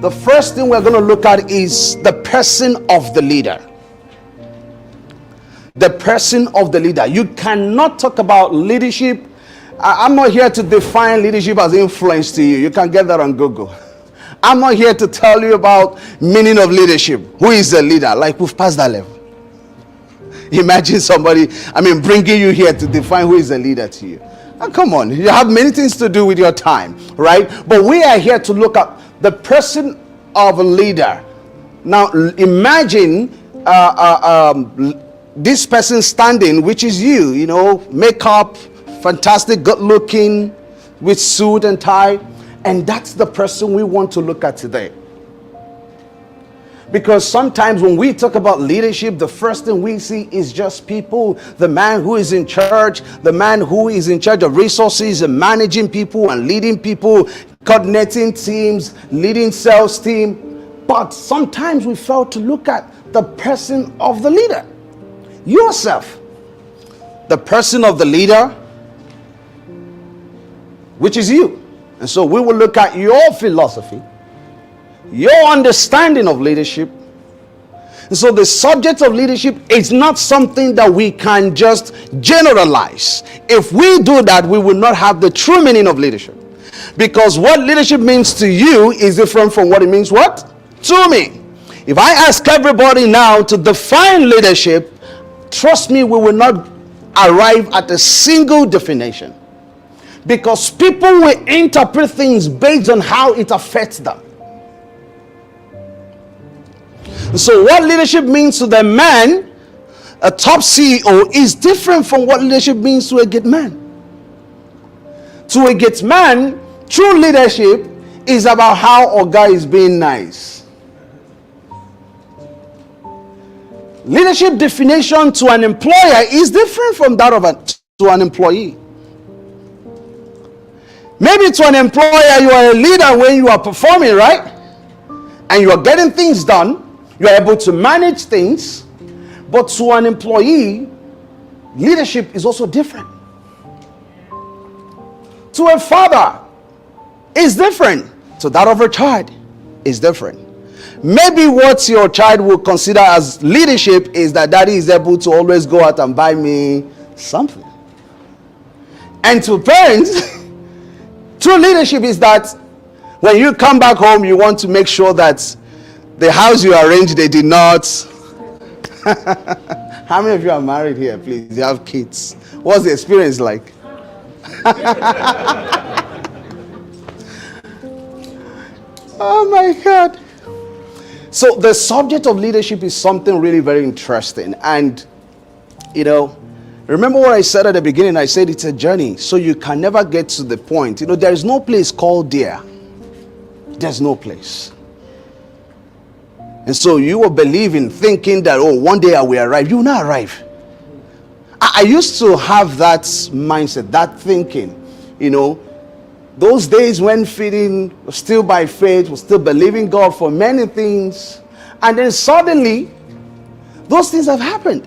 The first thing we're going to look at is the person of the leader. The person of the leader. You cannot talk about leadership. I'm not here to define leadership as influence to you. You can get that on Google. I'm not here to tell you about meaning of leadership. Who is the leader? Like, we've passed that level. Imagine somebody, bringing you here to define who is the leader to you. Oh, come on, you have many things to do with your time, right? But we are here to look at the person of a leader. Now, imagine this person standing, which is you, makeup, fantastic, good looking, with suit and tie. And that's the person we want to look at today. Because sometimes when we talk about leadership, the first thing we see is just people, the man who is in charge, the man who is in charge of resources and managing people and leading people, coordinating teams, leading sales team. But sometimes we fail to look at the person of the leader. Yourself. The person of the leader, which is you. And so we will look at your philosophy, your understanding of leadership. And so the subject of leadership is not something that we can just generalize. If we do that, we will not have the true meaning of leadership. Because what leadership means to you is different from what it means what? To me. If I ask everybody now to define leadership, trust me, we will not arrive at a single definition. Because people will interpret things based on how it affects them. So what leadership means to the man, a top CEO, is different from what leadership means to a gate man. To a gate man, true leadership is about how Oga is being nice. Leadership definition to an employer is different from that to an employee. Maybe to an employer, you are a leader when you are performing, right? And you are getting things done. You are able to manage things. But to an employee, leadership is also different. To a father, it's different. To that of a child, is different. Maybe what your child will consider as leadership is that daddy is able to always go out and buy me something. And to parents, true leadership is that when you come back home, you want to make sure that the house you arranged, they did not. How many of you are married here, please? You have kids. What's the experience like? Oh my God. So the subject of leadership is something really very interesting. And, remember what I said at the beginning? I said it's a journey. So you can never get to the point. There is no place called there. There's no place. And so you will believe in thinking that, one day I will arrive. You will not arrive. I used to have that mindset, that thinking, those days when feeding was still by faith, was still believing God for many things. And then suddenly, those things have happened.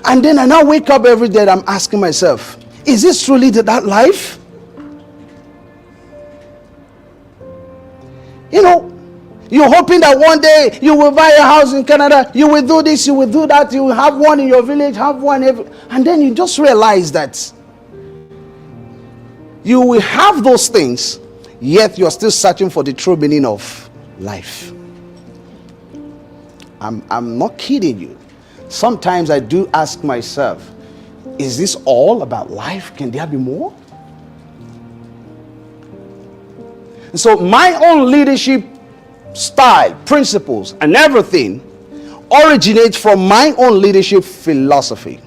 And then I now wake up every day and I'm asking myself, is this truly that life? You're hoping that one day you will buy a house in Canada, you will do this, you will do that, you will have one in your village, have one and then you just realize that you will have those things, yet you're still searching for the true meaning of life. I'm not kidding you. Sometimes I do ask myself, is this all about life? Can there be more? And so my own leadership style, principles, and everything originates from my own leadership philosophy.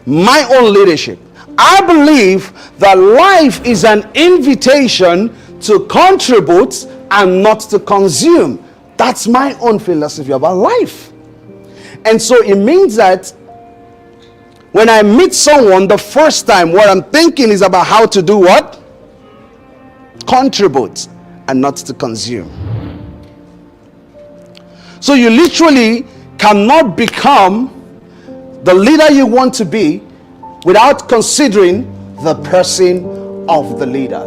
My own leadership. I believe that life is an invitation to contribute and not to consume. That's my own philosophy about life. And so it means that when I meet someone the first time, what I'm thinking is about how to do what? Contribute and not to consume. So you literally cannot become the leader you want to be without considering the person of the leader.